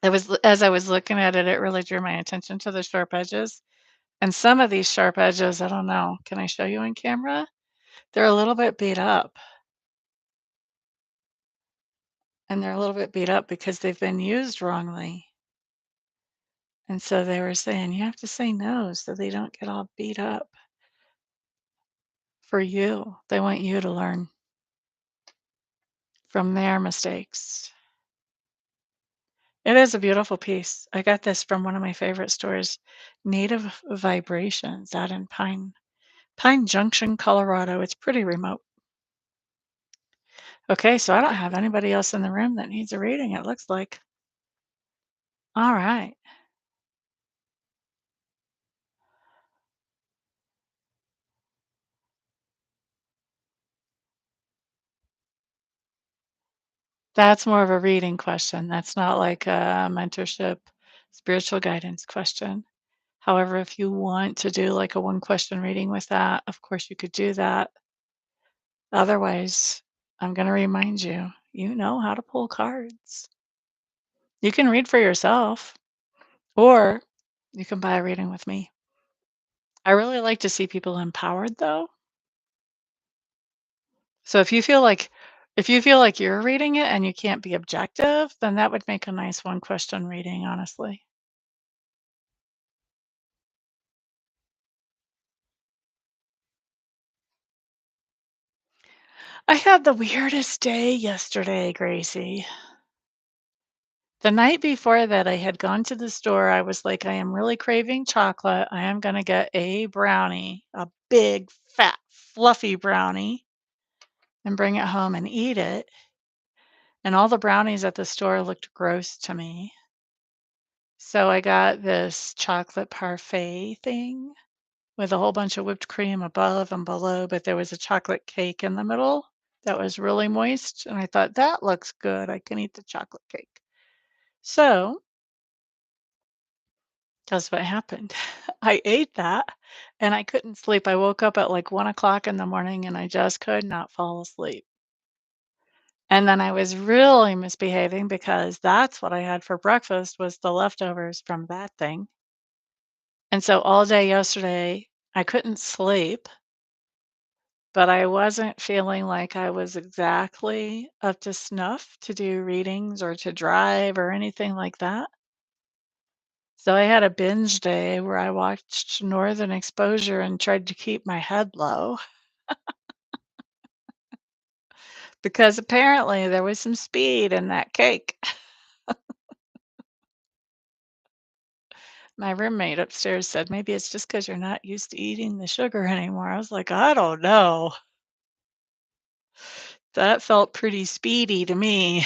It was as I was looking at it, it really drew my attention to the sharp edges. And some of these sharp edges, I don't know, can I show you on camera? They're a little bit beat up, and they're a little bit beat up because they've been used wrongly. And so they were saying, "You have to say no so they don't get all beat up for you." They want you to learn from their mistakes. It is a beautiful piece. I got this from one of my favorite stores, Native Vibrations out in Pine Junction, Colorado. It's pretty remote. Okay, so I don't have anybody else in the room that needs a reading, it looks like. All right. That's more of a reading question. That's not like a mentorship, spiritual guidance question. However, if you want to do like a one question reading with that, of course you could do that. Otherwise, I'm going to remind you, you know how to pull cards. You can read for yourself or you can buy a reading with me. I really like to see people empowered though. So if you feel like you're reading it and you can't be objective, then that would make a nice one question reading, honestly. I had the weirdest day yesterday, Gracie. The night before that, I had gone to the store. I was like, I am really craving chocolate. I am going to get a brownie, a big, fat, fluffy brownie, and bring it home and eat it. And all the brownies at the store looked gross to me. So I got this chocolate parfait thing with a whole bunch of whipped cream above and below, but there was a chocolate cake in the middle that was really moist. And I thought, that looks good. I can eat the chocolate cake. So guess what happened? I ate that and I couldn't sleep. I woke up at like 1 o'clock in the morning and I just could not fall asleep. And then I was really misbehaving because that's what I had for breakfast was the leftovers from that thing. And so all day yesterday, I couldn't sleep, but I wasn't feeling like I was exactly up to snuff to do readings or to drive or anything like that. So I had a binge day where I watched Northern Exposure and tried to keep my head low because apparently there was some speed in that cake. My roommate upstairs said, "Maybe it's just because 'cause you're not used to eating the sugar anymore." I was like, "I don't know. That felt pretty speedy to me."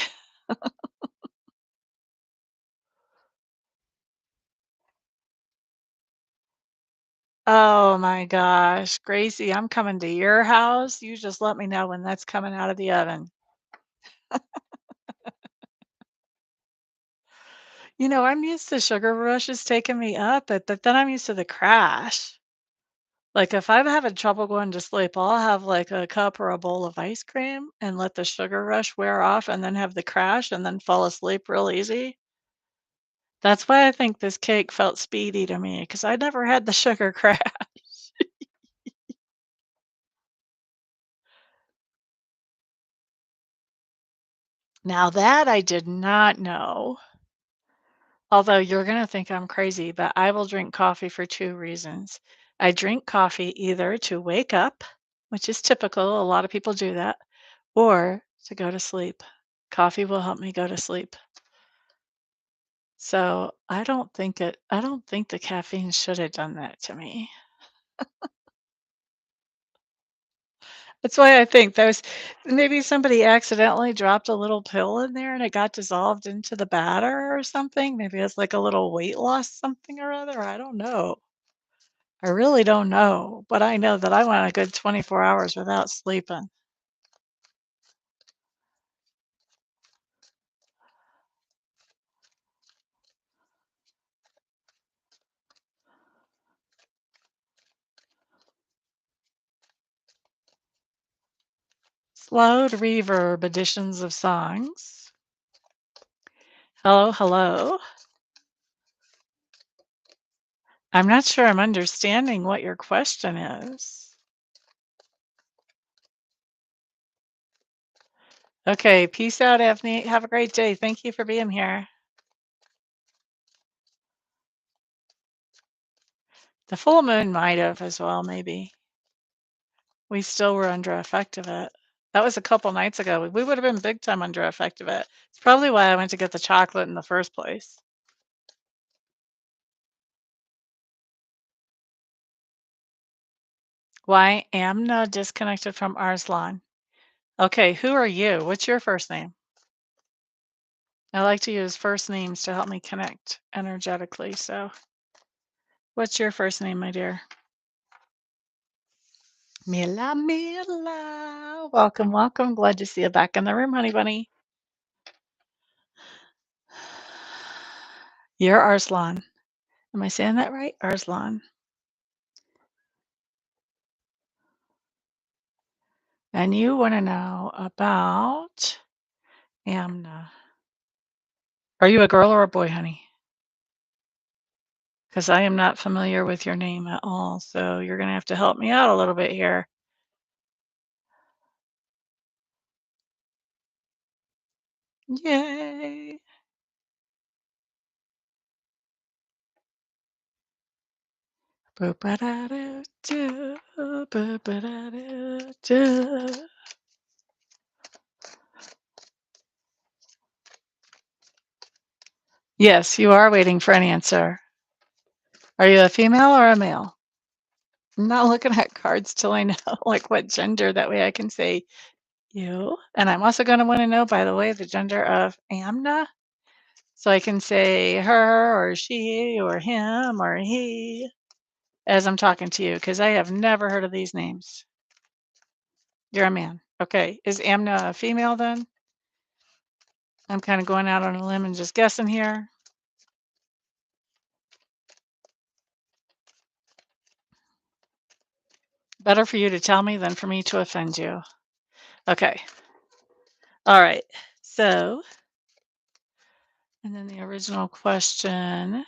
Oh my gosh, Gracie, I'm coming to your house. You just let me know when that's coming out of the oven. I'm used to sugar rushes taking me up, but then I'm used to the crash. Like, if I'm having trouble going to sleep, I'll have, like, a cup or a bowl of ice cream and let the sugar rush wear off and then have the crash and then fall asleep real easy. That's why I think this cake felt speedy to me because I never had the sugar crash. Now that I did not know, although you're gonna think I'm crazy, but I will drink coffee for 2 reasons. I drink coffee either to wake up, which is typical, a lot of people do that, or to go to sleep. Coffee will help me go to sleep. So, I don't think the caffeine should have done that to me. That's why I think those maybe somebody accidentally dropped a little pill in there and it got dissolved into the batter or something. Maybe it's like a little weight loss something or other. I don't know. I really don't know, but I know that I went a good 24 hours without sleeping. Slowed reverb editions of songs. Hello, hello. I'm not sure I'm understanding what your question is. Okay, peace out, Evney. Have a great day. Thank you for being here. The full moon might have as well, maybe. We still were under effect of it. That was a couple nights ago. We would have been big time under effect of it. It's probably why I went to get the chocolate in the first place. Why Amna disconnected from Arslan? Okay, who are you? What's your first name? I like to use first names to help me connect energetically. So, what's your first name, my dear? Mila, Mila. Welcome, welcome. Glad to see you back in the room, honey bunny. You're Arslan. Am I saying that right? Arslan. And you want to know about Amna. Are you a girl or a boy, honey? Because I am not familiar with your name at all. So you're going to have to help me out a little bit here. Yay. Boo-ba-da-do-do, boo-ba-da-do-do. Yes, you are waiting for an answer. Are you a female or a male? I'm not looking at cards till I know like what gender. That way I can say you. And I'm also going to want to know, by the way, the gender of Amna. So I can say her or she or him or he as I'm talking to you because I have never heard of these names. You're a man. Okay. Is Amna a female then? I'm kind of going out on a limb and just guessing here. Better for you to tell me than for me to offend you. Okay. All right. So, and then the original question,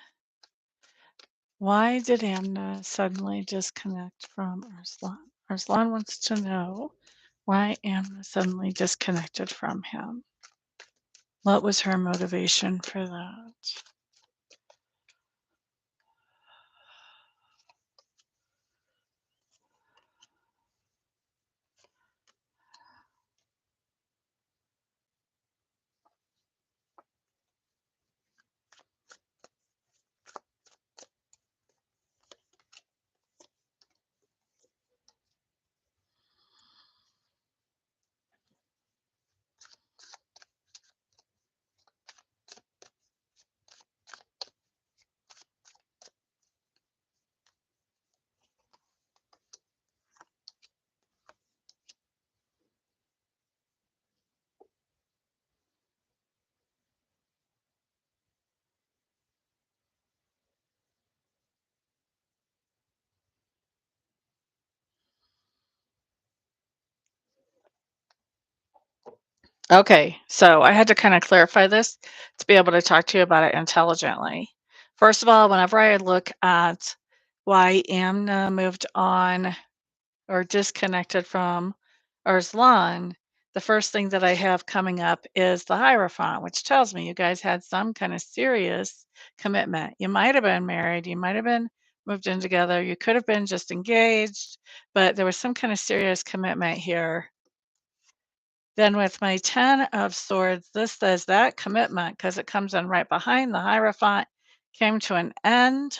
why did Amna suddenly disconnect from Arslan? Arslan wants to know why Amna suddenly disconnected from him. What was her motivation for that? Okay, so I had to kind of clarify this to be able to talk to you about it intelligently. First of all, whenever I look at why Amna moved on or disconnected from Arslan, the first thing that I have coming up is the Hierophant, which tells me you guys had some kind of serious commitment. You might have been married, you might have been moved in together, you could have been just engaged, but there was some kind of serious commitment here. Then with my 10 of swords, this says that commitment, because it comes in right behind the Hierophant, came to an end,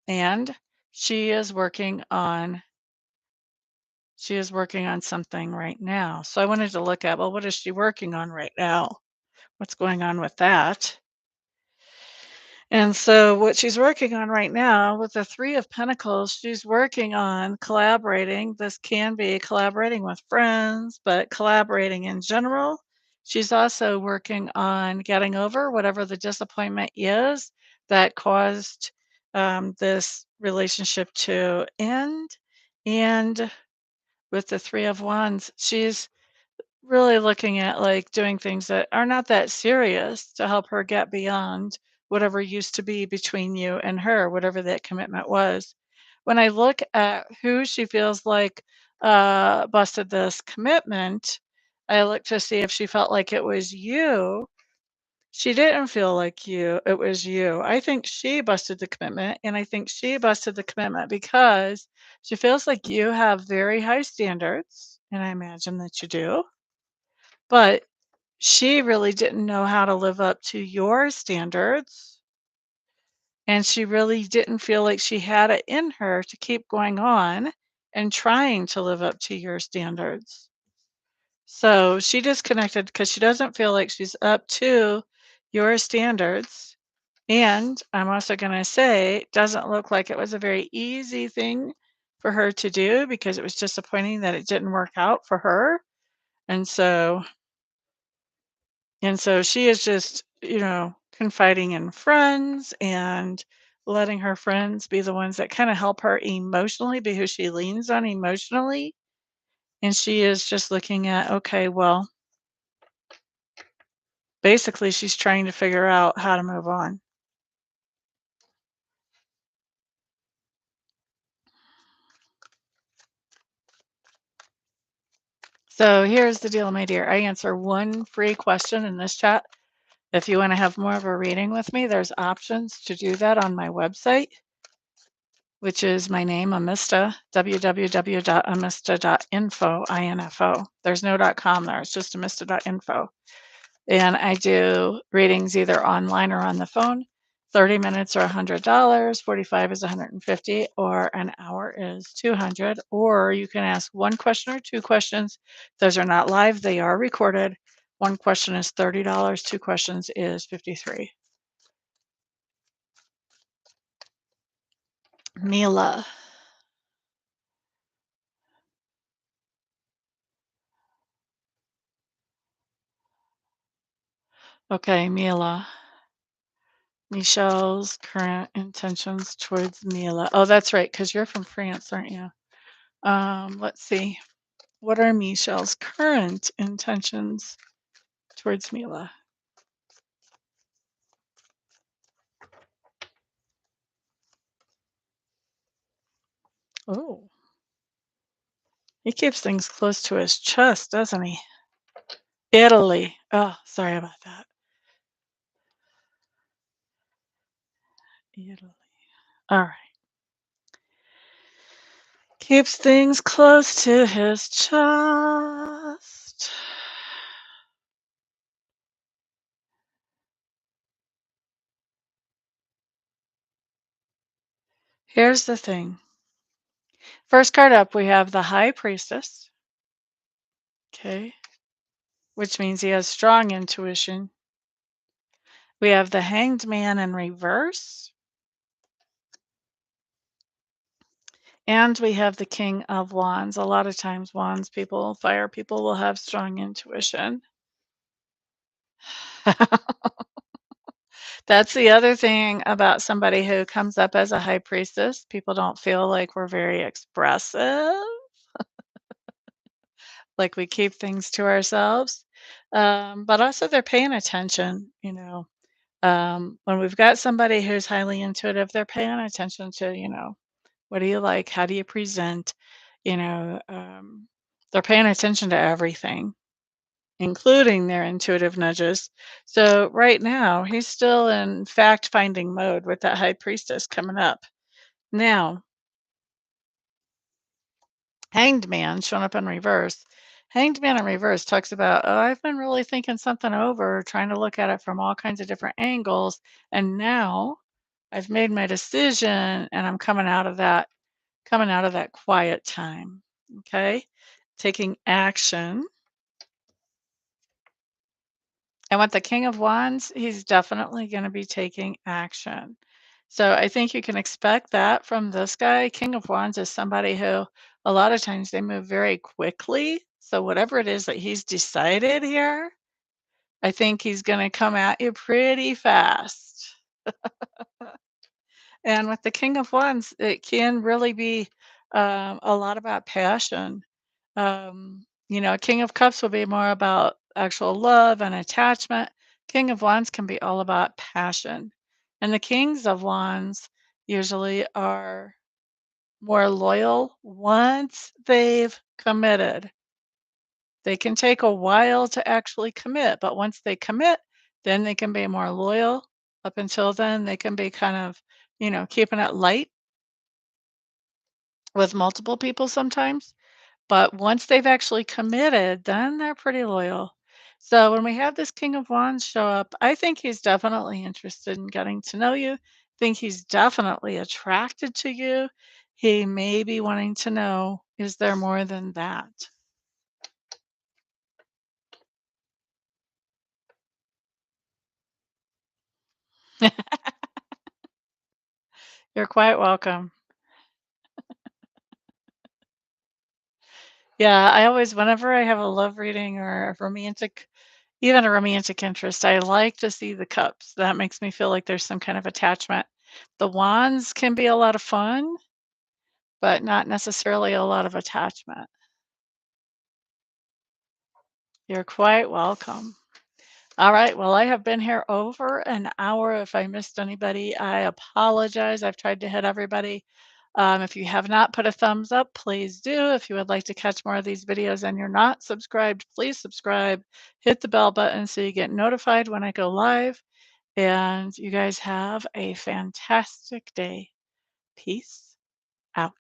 and she is working on something right now. So I wanted to look at, well, what is she working on right now? What's going on with that? And so what she's working on right now with the 3 of Pentacles, she's working on collaborating. This can be collaborating with friends, but collaborating in general. She's also working on getting over whatever the disappointment is that caused this relationship to end. And with the 3 of Wands, she's really looking at like doing things that are not that serious to help her get beyond whatever used to be between you and her, whatever that commitment was. When I look at who she feels like busted this commitment, I look to see if she felt like it was you. She didn't feel like you, it was you. I think she busted the commitment, and I think she busted the commitment because she feels like you have very high standards, and I imagine that you do, but she really didn't know how to live up to your standards, and she really didn't feel like she had it in her to keep going on and trying to live up to your standards. So she disconnected because she doesn't feel like she's up to your standards. And I'm also going to say, it doesn't look like it was a very easy thing for her to do because it was disappointing that it didn't work out for her. And so, and so she is just, confiding in friends and letting her friends be the ones that kind of help her emotionally be who she leans on emotionally. And she is just looking at, okay, well, basically she's trying to figure out how to move on. So here's the deal, my dear. I answer one free question in this chat. If you want to have more of a reading with me, there's options to do that on my website, which is my name, Amista, www.amista.info, info. There's no .com there. It's just amista.info. And I do readings either online or on the phone. 30 minutes are $100, 45 is 150, or an hour is 200. Or you can ask one question or two questions. Those are not live, they are recorded. One question is $30, two questions is 53. Mila. Okay, Mila. Michelle's current intentions towards Mila. Oh, that's right, because you're from France, aren't you? Let's see. What are Michelle's current intentions towards Mila? Oh, he keeps things close to his chest, doesn't he? Italy. Oh, sorry about that. Italy. All right. Keeps things close to his chest. Here's the thing. First card up, we have the High Priestess. Okay. Which means he has strong intuition. We have the Hanged Man in reverse. And we have the King of Wands. A lot of times, Wands people, fire people will have strong intuition. That's the other thing about somebody who comes up as a high priestess. People don't feel like we're very expressive, like we keep things to ourselves. But also, they're paying attention. When we've got somebody who's highly intuitive, they're paying attention to, what do you like? How do you present? You know, um, they're paying attention to everything, including their intuitive nudges. So right now, he's still in fact finding mode with that high priestess coming up. Now, Hanged Man showing up in reverse. Hanged Man in reverse talks about, oh, I've been really thinking something over, trying to look at it from all kinds of different angles. And now I've made my decision and I'm coming out of that quiet time. Okay. Taking action. And with the King of Wands, he's definitely going to be taking action. So I think you can expect that from this guy. King of Wands is somebody who a lot of times they move very quickly. So whatever it is that he's decided here, I think he's going to come at you pretty fast. And with the King of Wands, it can really be a lot about passion. King of Cups will be more about actual love and attachment. King of Wands can be all about passion. And the kings of wands usually are more loyal once they've committed. They can take a while to actually commit, but once they commit, then they can be more loyal. Up until then, they can be kind of, keeping it light with multiple people sometimes. But once they've actually committed, then they're pretty loyal. So when we have this King of Wands show up, I think he's definitely interested in getting to know you. Think he's definitely attracted to you. He may be wanting to know, is there more than that? You're quite welcome. Yeah, I always, whenever I have a love reading or a romantic, even a romantic interest, I like to see the cups. That makes me feel like there's some kind of attachment. The wands can be a lot of fun, but not necessarily a lot of attachment. You're quite welcome. All right. Well, I have been here over an hour. If I missed anybody, I apologize. I've tried to hit everybody. If you have not put a thumbs up, please do. If you would like to catch more of these videos and you're not subscribed, please subscribe. Hit the bell button so you get notified when I go live. And you guys have a fantastic day. Peace out.